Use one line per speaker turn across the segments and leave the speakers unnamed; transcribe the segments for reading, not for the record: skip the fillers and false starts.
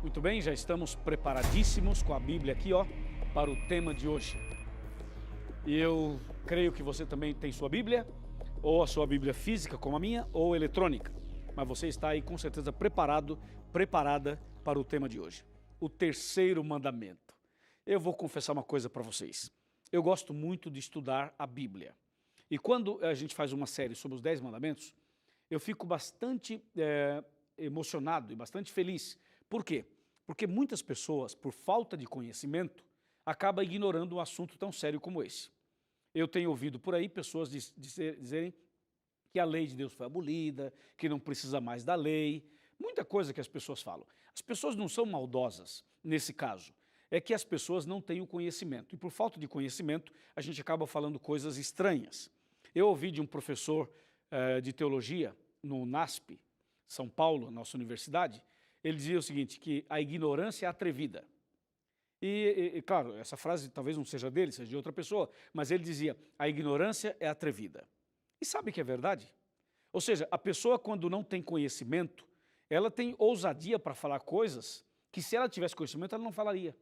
Muito bem, já estamos preparadíssimos com a Bíblia aqui, para o tema de hoje. E eu creio que você também tem sua Bíblia, ou a sua Bíblia física, como a minha, ou eletrônica. Mas você está aí com certeza preparada para o tema de hoje. O terceiro mandamento. Eu vou confessar uma coisa para vocês. Eu gosto muito de estudar a Bíblia. E quando a gente faz uma série sobre os 10 mandamentos, eu fico bastante emocionado e bastante feliz. Por quê? Porque muitas pessoas, por falta de conhecimento, acabam ignorando um assunto tão sério como esse. Eu tenho ouvido por aí pessoas dizerem que a lei de Deus foi abolida, que não precisa mais da lei, muita coisa que as pessoas falam. As pessoas não são maldosas nesse caso, é que as pessoas não têm o conhecimento. E por falta de conhecimento, a gente acaba falando coisas estranhas. Eu ouvi de um professor de teologia no NASP, São Paulo, nossa universidade. Ele dizia o seguinte, que a ignorância é atrevida. E claro, essa frase talvez não seja dele, seja de outra pessoa, mas ele dizia, a ignorância é atrevida. E sabe que é verdade? Ou seja, a pessoa quando não tem conhecimento, ela tem ousadia para falar coisas que se ela tivesse conhecimento, ela não falaria.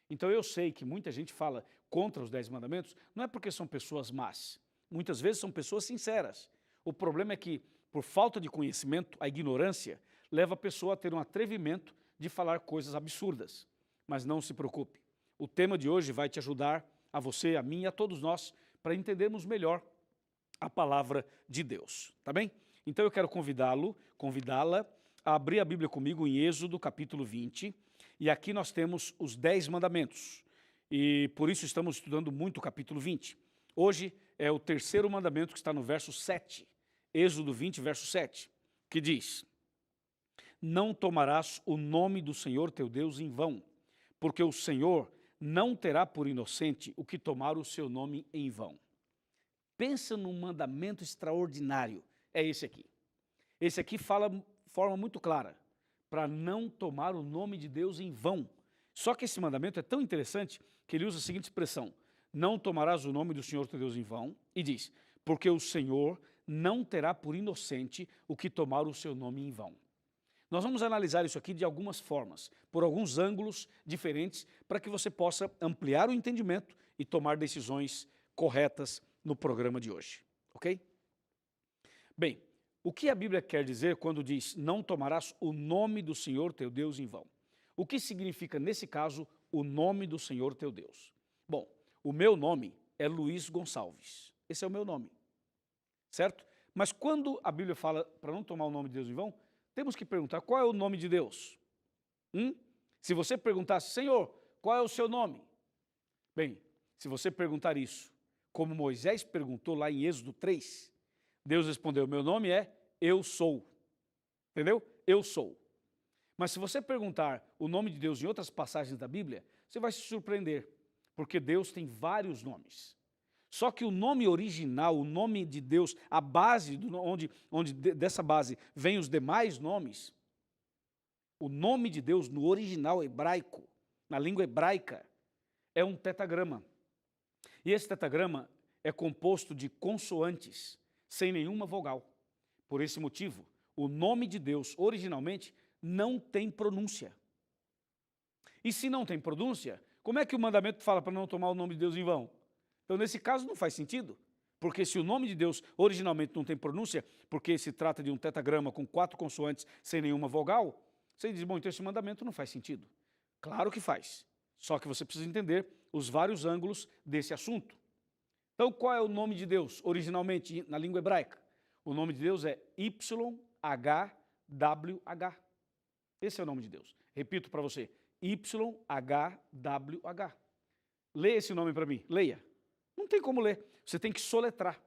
Então eu sei que muita gente fala contra os 10 mandamentos, não é porque são pessoas más, muitas vezes são pessoas sinceras. O problema é que, por falta de conhecimento, a ignorância leva a pessoa a ter um atrevimento de falar coisas absurdas. Mas não se preocupe, o tema de hoje vai te ajudar, a você, a mim e a todos nós, para entendermos melhor a palavra de Deus, tá bem? Então eu quero convidá-la a abrir a Bíblia comigo em Êxodo capítulo 20, e aqui nós temos os 10 mandamentos, e por isso estamos estudando muito o capítulo 20. Hoje é o terceiro mandamento que está no verso 7, Êxodo 20, verso 7, que diz: não tomarás o nome do Senhor teu Deus em vão, porque o Senhor não terá por inocente o que tomar o seu nome em vão. Pensa num mandamento extraordinário, é esse aqui. Esse aqui fala de forma muito clara, para não tomar o nome de Deus em vão. Só que esse mandamento é tão interessante que ele usa a seguinte expressão, não tomarás o nome do Senhor teu Deus em vão, e diz, porque o Senhor não terá por inocente o que tomar o seu nome em vão. Nós vamos analisar isso aqui de algumas formas, por alguns ângulos diferentes, para que você possa ampliar o entendimento e tomar decisões corretas no programa de hoje, ok? Bem, o que a Bíblia quer dizer quando diz, não tomarás o nome do Senhor teu Deus em vão? O que significa, nesse caso, o nome do Senhor teu Deus? Bom, o meu nome é Luiz Gonçalves, esse é o meu nome, certo? Mas quando a Bíblia fala para não tomar o nome de Deus em vão, temos que perguntar, qual é o nome de Deus? Se você perguntasse, Senhor, qual é o seu nome? Bem, se você perguntar isso, como Moisés perguntou lá em Êxodo 3, Deus respondeu, meu nome é Eu Sou. Entendeu? Eu sou. Mas se você perguntar o nome de Deus em outras passagens da Bíblia, você vai se surpreender, porque Deus tem vários nomes. Só que o nome original, o nome de Deus, a base, onde dessa base vem os demais nomes, o nome de Deus no original hebraico, na língua hebraica, é um tetagrama. E esse tetagrama é composto de consoantes, sem nenhuma vogal. Por esse motivo, o nome de Deus, originalmente, não tem pronúncia. E se não tem pronúncia, como é que o mandamento fala para não tomar o nome de Deus em vão? Então, nesse caso, não faz sentido, porque se o nome de Deus originalmente não tem pronúncia, porque se trata de um tetagrama com 4 consoantes sem nenhuma vogal, você diz, bom, então esse mandamento não faz sentido. Claro que faz, só que você precisa entender os vários ângulos desse assunto. Então, qual é o nome de Deus originalmente na língua hebraica? O nome de Deus é YHWH. Esse é o nome de Deus. Repito para você, YHWH. Leia esse nome para mim, leia. Não tem como ler, você tem que soletrar,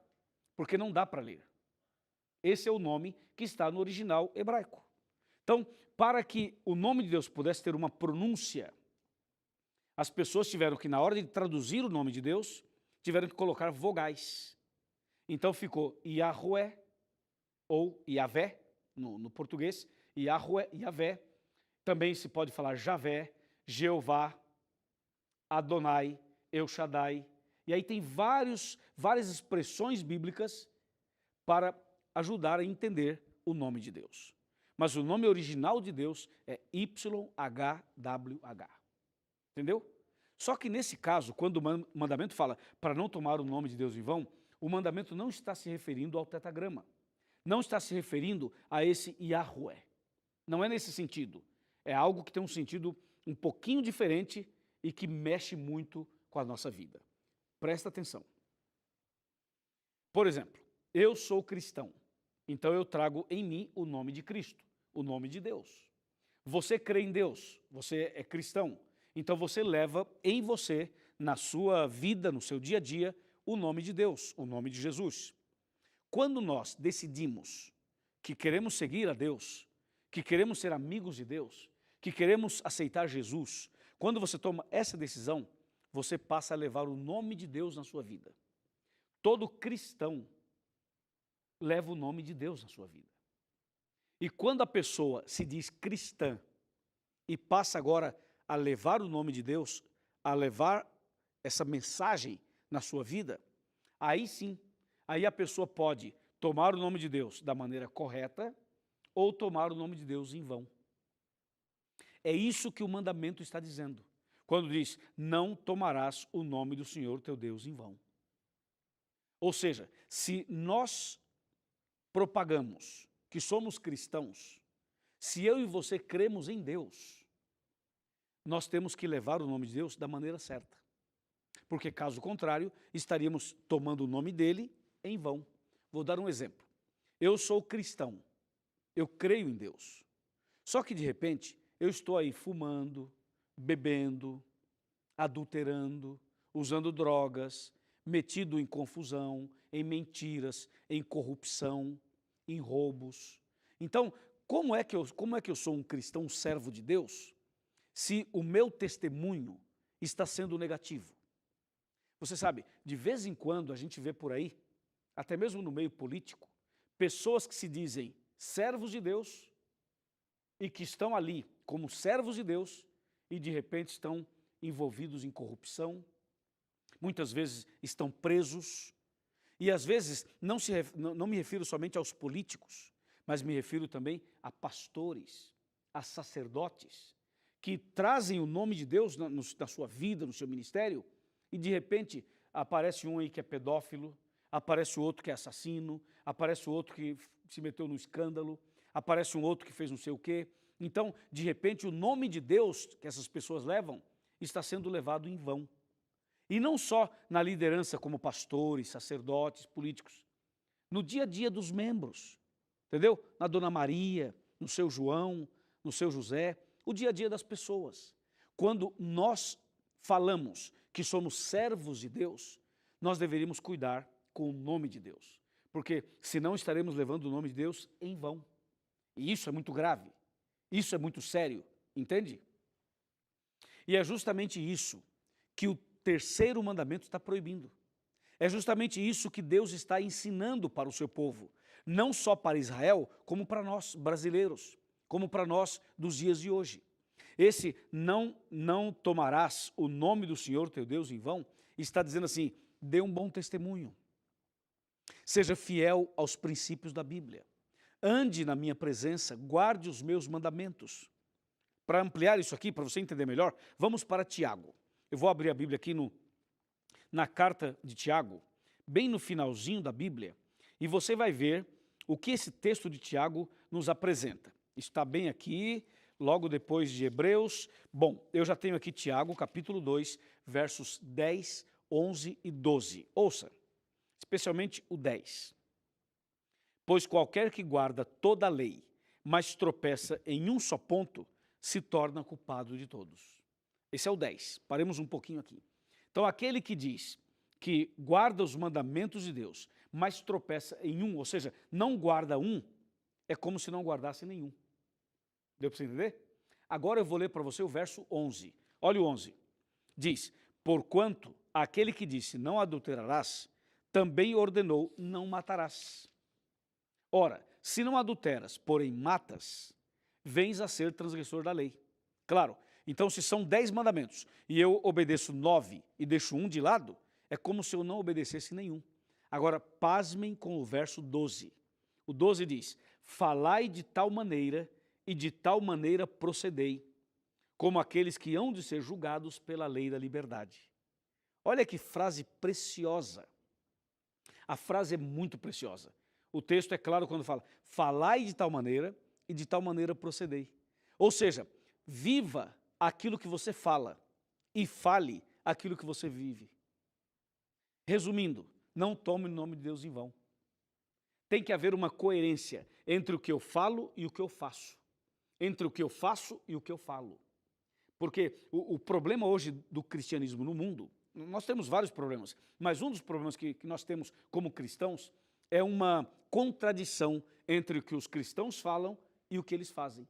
porque não dá para ler. Esse é o nome que está no original hebraico. Então, para que o nome de Deus pudesse ter uma pronúncia, as pessoas tiveram que, na hora de traduzir o nome de Deus, tiveram que colocar vogais. Então ficou Yahweh, ou Yahvé, no português, Yahweh, Yahvé. Também se pode falar Javé, Jeová, Adonai, El Shaddai. E aí tem várias expressões bíblicas para ajudar a entender o nome de Deus. Mas o nome original de Deus é YHWH. Entendeu? Só que nesse caso, quando o mandamento fala para não tomar o nome de Deus em vão, o mandamento não está se referindo ao tetagrama. Não está se referindo a esse Yahweh. Não é nesse sentido. É algo que tem um sentido um pouquinho diferente e que mexe muito com a nossa vida. Presta atenção. Por exemplo, eu sou cristão, então eu trago em mim o nome de Cristo, o nome de Deus. Você crê em Deus, você é cristão, então você leva em você, na sua vida, no seu dia a dia, o nome de Deus, o nome de Jesus. Quando nós decidimos que queremos seguir a Deus, que queremos ser amigos de Deus, que queremos aceitar Jesus, quando você toma essa decisão, você passa a levar o nome de Deus na sua vida. Todo cristão leva o nome de Deus na sua vida. E quando a pessoa se diz cristã e passa agora a levar o nome de Deus, a levar essa mensagem na sua vida, aí sim, aí a pessoa pode tomar o nome de Deus da maneira correta ou tomar o nome de Deus em vão. É isso que o mandamento está dizendo, quando diz, não tomarás o nome do Senhor teu Deus em vão. Ou seja, se nós propagamos que somos cristãos, se eu e você cremos em Deus, nós temos que levar o nome de Deus da maneira certa. Porque caso contrário, estaríamos tomando o nome dele em vão. Vou dar um exemplo. Eu sou cristão, eu creio em Deus. Só que de repente, eu estou aí fumando, bebendo, adulterando, usando drogas, metido em confusão, em mentiras, em corrupção, em roubos. Então, como é que eu sou um cristão, um servo de Deus, se o meu testemunho está sendo negativo? Você sabe, de vez em quando a gente vê por aí, até mesmo no meio político, pessoas que se dizem servos de Deus e que estão ali como servos de Deus e de repente estão envolvidos em corrupção, muitas vezes estão presos, e às vezes não me refiro somente aos políticos, mas me refiro também a pastores, a sacerdotes, que trazem o nome de Deus na sua vida, no seu ministério, e de repente aparece um aí que é pedófilo, aparece o outro que é assassino, aparece o outro que se meteu no escândalo, aparece um outro que fez não sei o quê. Então, de repente, o nome de Deus que essas pessoas levam está sendo levado em vão. E não só na liderança como pastores, sacerdotes, políticos, no dia a dia dos membros, entendeu? Na Dona Maria, no seu João, no seu José, o dia a dia das pessoas. Quando nós falamos que somos servos de Deus, nós deveríamos cuidar com o nome de Deus, porque senão estaremos levando o nome de Deus em vão. E isso é muito grave, isso é muito sério, entende? E é justamente isso que o terceiro mandamento está proibindo. É justamente isso que Deus está ensinando para o seu povo, não só para Israel, como para nós brasileiros, como para nós dos dias de hoje. Esse não tomarás o nome do Senhor teu Deus em vão, está dizendo assim, dê um bom testemunho, seja fiel aos princípios da Bíblia, ande na minha presença, guarde os meus mandamentos. Para ampliar isso aqui, para você entender melhor, vamos para Tiago. Eu vou abrir a Bíblia aqui na carta de Tiago, bem no finalzinho da Bíblia, e você vai ver o que esse texto de Tiago nos apresenta. Está bem aqui, logo depois de Hebreus. Bom, eu já tenho aqui Tiago, capítulo 2, versos 10, 11 e 12. Ouça, especialmente o 10. Pois qualquer que guarda toda a lei, mas tropeça em um só ponto, se torna culpado de todos. Esse é o 10. Paremos um pouquinho aqui. Então, aquele que diz que guarda os mandamentos de Deus, mas tropeça em um, ou seja, não guarda um, é como se não guardasse nenhum. Deu para você entender? Agora eu vou ler para você o verso 11. Olha o 11. Diz, porquanto aquele que disse não adulterarás, também ordenou não matarás. Ora, se não adulteras, porém matas, vens a ser transgressor da lei. Claro, então se são 10 mandamentos e eu obedeço 9 e deixo um de lado, é como se eu não obedecesse nenhum. Agora, pasmem com o verso 12. O 12 diz, falai de tal maneira e de tal maneira procedei, como aqueles que hão de ser julgados pela lei da liberdade. Olha que frase preciosa. A frase é muito preciosa. O texto é claro quando fala, falai de tal maneira e de tal maneira procedei. Ou seja, viva aquilo que você fala e fale aquilo que você vive. Resumindo, não tome o nome de Deus em vão. Tem que haver uma coerência entre o que eu falo e o que eu faço. Entre o que eu faço e o que eu falo. Porque o problema hoje do cristianismo no mundo, nós temos vários problemas, mas um dos problemas que nós temos como cristãos é uma contradição entre o que os cristãos falam e o que eles fazem.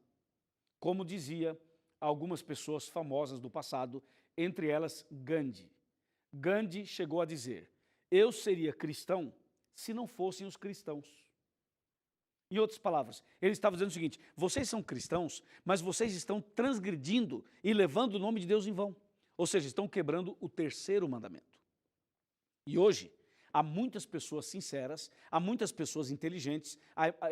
Como dizia algumas pessoas famosas do passado, entre elas Gandhi. Gandhi chegou a dizer, eu seria cristão se não fossem os cristãos. Em outras palavras, ele estava dizendo o seguinte, vocês são cristãos, mas vocês estão transgredindo e levando o nome de Deus em vão. Ou seja, estão quebrando o terceiro mandamento. E hoje, há muitas pessoas sinceras, há muitas pessoas inteligentes,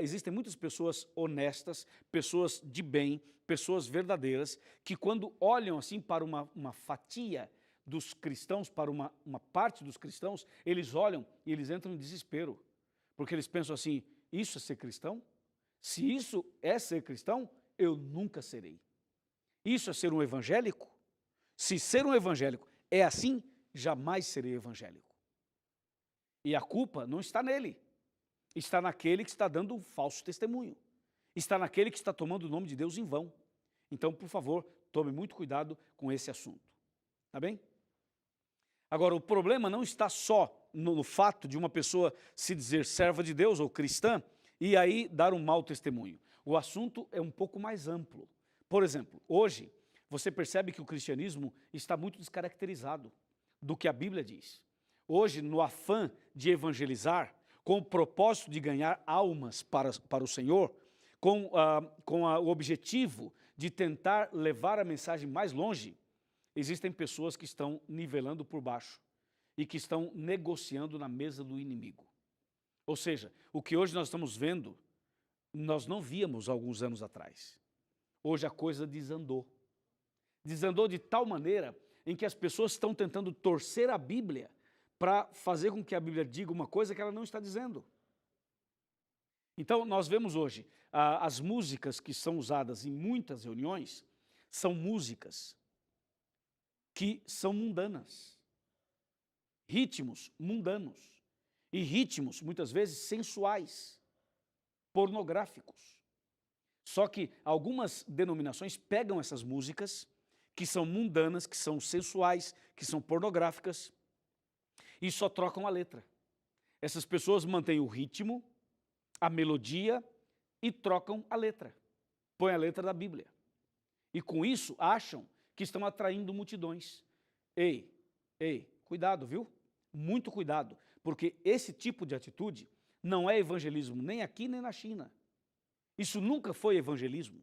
existem muitas pessoas honestas, pessoas de bem, pessoas verdadeiras, que quando olham assim para uma fatia dos cristãos, para uma parte dos cristãos, eles olham e eles entram em desespero. Porque eles pensam assim, isso é ser cristão? Se isso é ser cristão, eu nunca serei. Isso é ser um evangélico? Se ser um evangélico é assim, jamais serei evangélico. E a culpa não está nele, está naquele que está dando um falso testemunho, está naquele que está tomando o nome de Deus em vão. Então, por favor, tome muito cuidado com esse assunto, tá bem? Agora, o problema não está só no fato de uma pessoa se dizer serva de Deus ou cristã e aí dar um mau testemunho. O assunto é um pouco mais amplo. Por exemplo, hoje você percebe que o cristianismo está muito descaracterizado do que a Bíblia diz. Hoje, no afã de evangelizar, com o propósito de ganhar almas para o Senhor, com o objetivo de tentar levar a mensagem mais longe, existem pessoas que estão nivelando por baixo e que estão negociando na mesa do inimigo. Ou seja, o que hoje nós estamos vendo, nós não víamos alguns anos atrás. Hoje a coisa desandou. Desandou de tal maneira em que as pessoas estão tentando torcer a Bíblia para fazer com que a Bíblia diga uma coisa que ela não está dizendo. Então, nós vemos hoje, as músicas que são usadas em muitas reuniões, são músicas que são mundanas. Ritmos mundanos. E ritmos, muitas vezes, sensuais, pornográficos. Só que algumas denominações pegam essas músicas, que são mundanas, que são sensuais, que são pornográficas, e só trocam a letra. Essas pessoas mantêm o ritmo, a melodia e trocam a letra. Põem a letra da Bíblia. E com isso acham que estão atraindo multidões. Ei, cuidado, viu? Muito cuidado, porque esse tipo de atitude não é evangelismo nem aqui nem na China. Isso nunca foi evangelismo.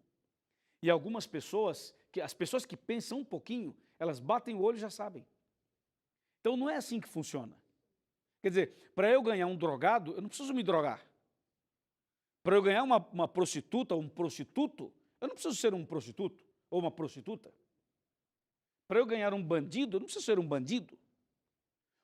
E algumas pessoas, as pessoas que pensam um pouquinho, elas batem o olho e já sabem. Então não é assim que funciona. Quer dizer, para eu ganhar um drogado, eu não preciso me drogar. Para eu ganhar uma prostituta ou um prostituto, eu não preciso ser um prostituto ou uma prostituta. Para eu ganhar um bandido, eu não preciso ser um bandido.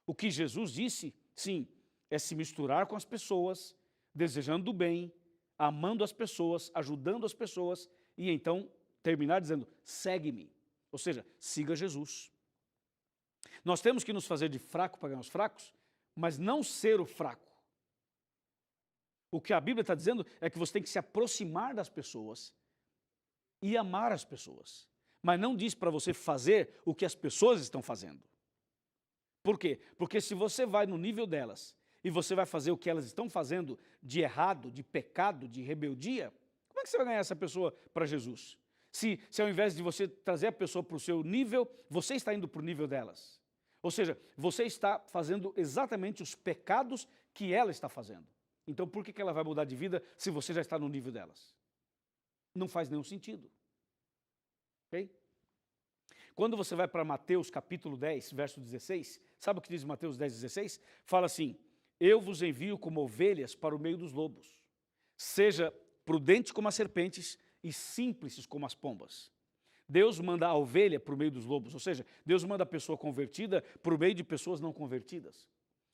O que Jesus disse, sim, é se misturar com as pessoas, desejando o bem, amando as pessoas, ajudando as pessoas e então terminar dizendo, segue-me. Ou seja, siga Jesus. Nós temos que nos fazer de fraco para ganhar os fracos, mas não ser o fraco. O que a Bíblia está dizendo é que você tem que se aproximar das pessoas e amar as pessoas. Mas não diz para você fazer o que as pessoas estão fazendo. Por quê? Porque se você vai no nível delas e você vai fazer o que elas estão fazendo de errado, de pecado, de rebeldia, como é que você vai ganhar essa pessoa para Jesus? Se ao invés de você trazer a pessoa para o seu nível, você está indo para o nível delas. Ou seja, você está fazendo exatamente os pecados que ela está fazendo. Então por que ela vai mudar de vida se você já está no nível delas? Não faz nenhum sentido. Ok? Quando você vai para Mateus capítulo 10, verso 16, sabe o que diz Mateus 10, 16? Fala assim, eu vos envio como ovelhas para o meio dos lobos. Seja prudentes como as serpentes e simples como as pombas. Deus manda a ovelha por meio dos lobos, ou seja, Deus manda a pessoa convertida por meio de pessoas não convertidas.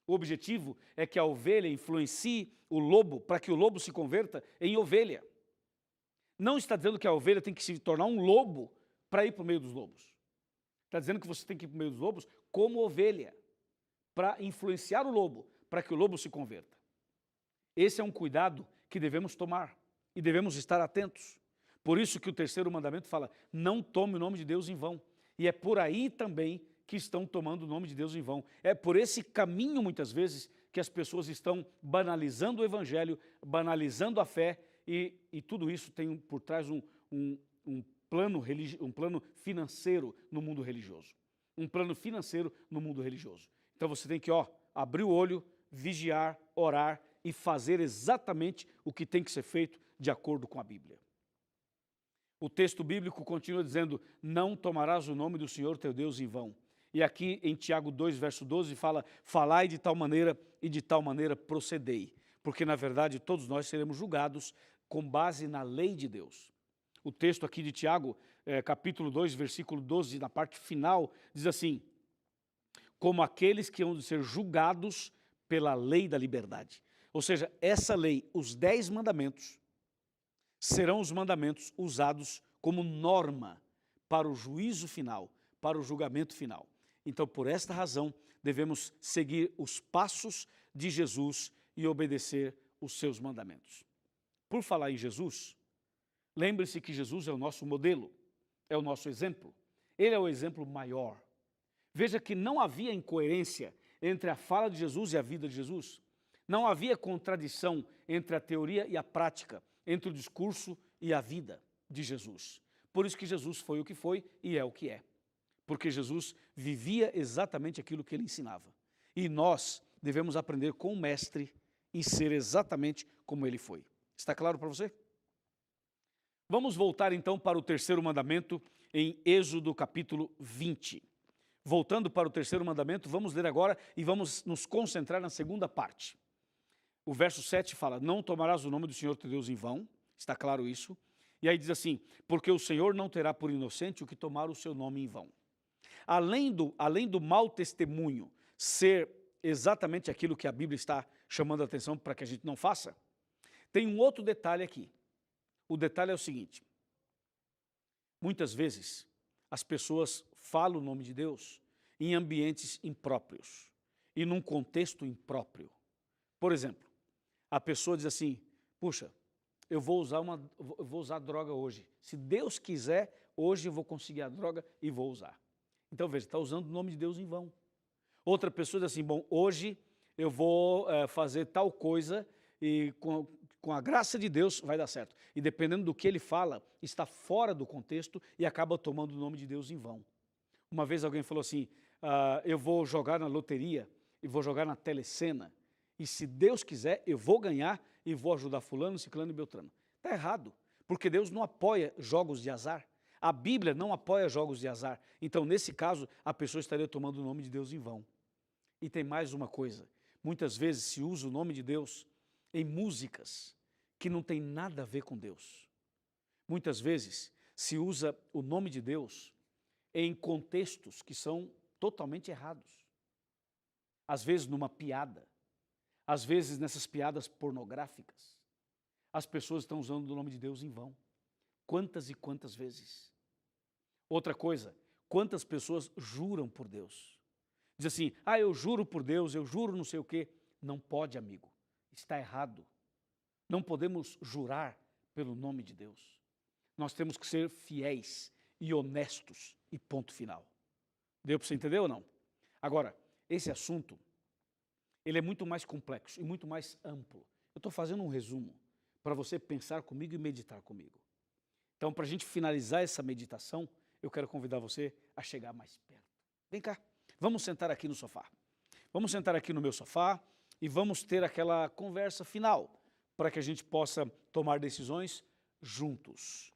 O objetivo é que a ovelha influencie o lobo para que o lobo se converta em ovelha. Não está dizendo que a ovelha tem que se tornar um lobo para ir para o meio dos lobos. Está dizendo que você tem que ir para o meio dos lobos como ovelha, para influenciar o lobo, para que o lobo se converta. Esse é um cuidado que devemos tomar e devemos estar atentos. Por isso que o terceiro mandamento fala, não tome o nome de Deus em vão. E é por aí também que estão tomando o nome de Deus em vão. É por esse caminho, muitas vezes, que as pessoas estão banalizando o evangelho, banalizando a fé, e tudo isso tem por trás um plano financeiro no mundo religioso. Um plano financeiro no mundo religioso. Então você tem que, abrir o olho, vigiar, orar e fazer exatamente o que tem que ser feito de acordo com a Bíblia. O texto bíblico continua dizendo, não tomarás o nome do Senhor teu Deus em vão. E aqui em Tiago 2, verso 12, fala, falai de tal maneira e de tal maneira procedei. Porque, na verdade, todos nós seremos julgados com base na lei de Deus. O texto aqui de Tiago, capítulo 2, versículo 12, na parte final, diz assim, como aqueles que hão de ser julgados pela lei da liberdade. Ou seja, essa lei, os 10 mandamentos, serão os mandamentos usados como norma para o juízo final, para o julgamento final. Então, por esta razão, devemos seguir os passos de Jesus e obedecer os seus mandamentos. Por falar em Jesus, lembre-se que Jesus é o nosso modelo, é o nosso exemplo. Ele é o exemplo maior. Veja que não havia incoerência entre a fala de Jesus e a vida de Jesus. Não havia contradição entre a teoria e a prática, entre o discurso e a vida de Jesus. Por isso que Jesus foi o que foi e é o que é. Porque Jesus vivia exatamente aquilo que ele ensinava. E nós devemos aprender com o mestre e ser exatamente como ele foi. Está claro para você? Vamos voltar então para o terceiro mandamento em Êxodo capítulo 20. Voltando para o terceiro mandamento, vamos ler agora e vamos nos concentrar na segunda parte. O verso 7 fala, não tomarás o nome do Senhor teu Deus em vão, está claro isso? E aí diz assim, porque o Senhor não terá por inocente o que tomar o seu nome em vão. Além do mau testemunho ser exatamente aquilo que a Bíblia está chamando a atenção para que a gente não faça, tem um outro detalhe aqui. O detalhe é o seguinte, muitas vezes as pessoas falam o nome de Deus em ambientes impróprios e num contexto impróprio. Por exemplo, a pessoa diz assim, puxa, eu vou usar droga hoje. Se Deus quiser, hoje eu vou conseguir a droga e vou usar. Então veja, está usando o nome de Deus em vão. Outra pessoa diz assim, bom, hoje eu vou fazer tal coisa e com a graça de Deus vai dar certo. E dependendo do que ele fala, está fora do contexto e acaba tomando o nome de Deus em vão. Uma vez alguém falou assim, eu vou jogar na loteria e vou jogar na telecena. E se Deus quiser, eu vou ganhar e vou ajudar fulano, ciclano e beltrano. Está errado, porque Deus não apoia jogos de azar. A Bíblia não apoia jogos de azar. Então, nesse caso, a pessoa estaria tomando o nome de Deus em vão. E tem mais uma coisa. Muitas vezes se usa o nome de Deus em músicas que não tem nada a ver com Deus. Muitas vezes se usa o nome de Deus em contextos que são totalmente errados. Às vezes numa piada. Às vezes, nessas piadas pornográficas, as pessoas estão usando o nome de Deus em vão. Quantas e quantas vezes? Outra coisa, quantas pessoas juram por Deus? Diz assim, eu juro por Deus, eu juro não sei o quê. Não pode, amigo. Está errado. Não podemos jurar pelo nome de Deus. Nós temos que ser fiéis e honestos e ponto final. Deu para você entender ou não? Agora, esse assunto ele é muito mais complexo e muito mais amplo. Eu estou fazendo um resumo para você pensar comigo e meditar comigo. Então, para a gente finalizar essa meditação, eu quero convidar você a chegar mais perto. Vem cá, vamos sentar aqui no sofá. Vamos sentar aqui no meu sofá e vamos ter aquela conversa final para que a gente possa tomar decisões juntos.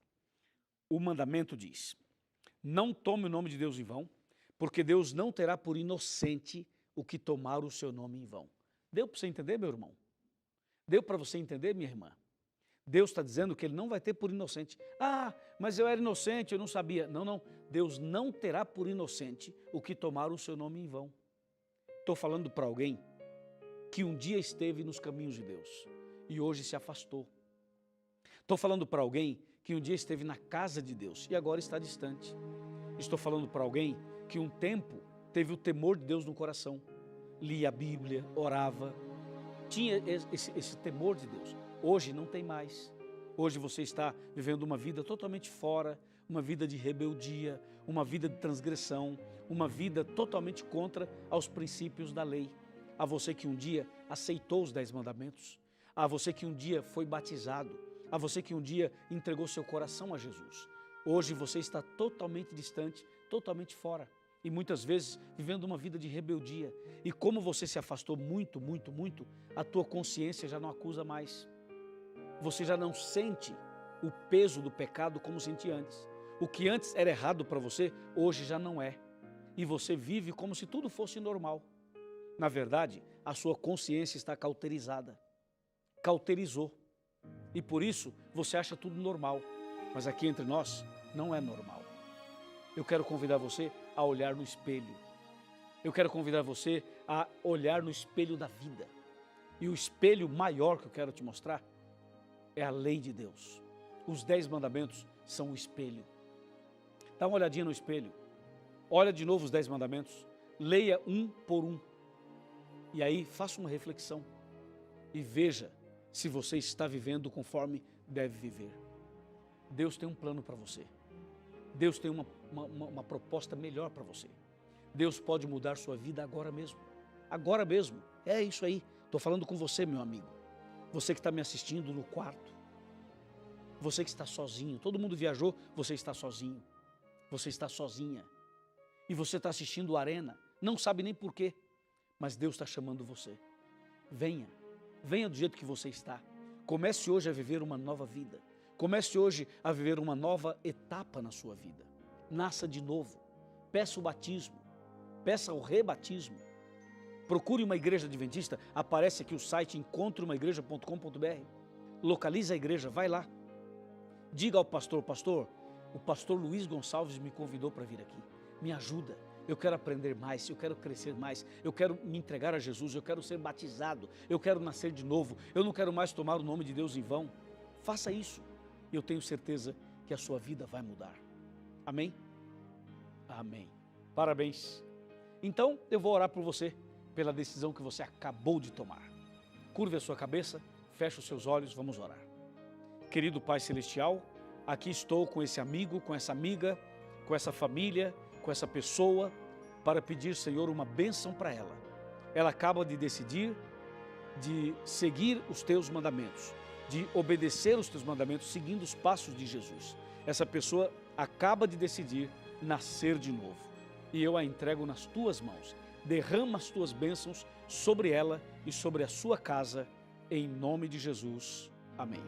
O mandamento diz, não tome o nome de Deus em vão, porque Deus não terá por inocente o que tomar o seu nome em vão. Deu para você entender, meu irmão? Deu para você entender, minha irmã? Deus está dizendo que Ele não vai ter por inocente. Ah, mas eu era inocente, eu não sabia. Não, não. Deus não terá por inocente o que tomaram o seu nome em vão. Estou falando para alguém que um dia esteve nos caminhos de Deus e hoje se afastou. Estou falando para alguém que um dia esteve na casa de Deus e agora está distante. Estou falando para alguém que um tempo teve o temor de Deus no coração. Lia a Bíblia, orava, tinha esse temor de Deus. Hoje não tem mais. Hoje você está vivendo uma vida totalmente fora, uma vida de rebeldia, uma vida de transgressão, uma vida totalmente contra aos princípios da lei. A você que um dia aceitou os 10 mandamentos, a você que um dia foi batizado, a você que um dia entregou seu coração a Jesus. Hoje você está totalmente distante, totalmente fora. E muitas vezes vivendo uma vida de rebeldia. E como você se afastou muito, muito, muito, a tua consciência já não acusa mais. Você já não sente o peso do pecado como sentia antes. O que antes era errado para você, hoje já não é. E você vive como se tudo fosse normal. Na verdade, a sua consciência está cauterizada. Cauterizou. E por isso você acha tudo normal. Mas aqui entre nós, não é normal. Eu quero convidar você a olhar no espelho. Eu quero convidar você a olhar no espelho da vida. E o espelho maior que eu quero te mostrar é a lei de Deus. Os 10 mandamentos são o espelho. Dá uma olhadinha no espelho. Olha de novo os 10 mandamentos. Leia um por um. E aí faça uma reflexão. E veja se você está vivendo conforme deve viver. Deus tem um plano para você. Deus tem uma proposta melhor para você. Deus pode mudar sua vida agora mesmo. Agora mesmo. É isso aí. Estou falando com você, meu amigo. Você que está me assistindo no quarto. Você que está sozinho. Todo mundo viajou, você está sozinho. Você está sozinha. E você está assistindo o Arena. Não sabe nem por quê. Mas Deus está chamando você. Venha. Venha do jeito que você está. Comece hoje a viver uma nova vida. Comece hoje a viver uma nova etapa na sua vida. Nasça de novo. Peça o batismo. Peça o rebatismo. Procure uma igreja adventista. Aparece aqui o site encontreumaigreja.com.br. Localize a igreja, vai lá. Diga ao pastor, pastor, o pastor Luiz Gonçalves me convidou para vir aqui. Me ajuda. Eu quero aprender mais, eu quero crescer mais, eu quero me entregar a Jesus, eu quero ser batizado, eu quero nascer de novo, eu não quero mais tomar o nome de Deus em vão. Faça isso e eu tenho certeza que a sua vida vai mudar. Amém? Amém. Parabéns. Então eu vou orar por você, pela decisão que você acabou de tomar. Curve a sua cabeça, feche os seus olhos, vamos orar. Querido Pai Celestial, aqui estou com esse amigo, com essa amiga, com essa família, com essa pessoa, para pedir, Senhor, uma bênção para ela. Ela acaba de decidir de seguir os teus mandamentos, de obedecer os teus mandamentos, seguindo os passos de Jesus. Essa pessoa acaba de decidir nascer de novo. E eu a entrego nas tuas mãos. Derrama as tuas bênçãos sobre ela e sobre a sua casa, em nome de Jesus. Amém.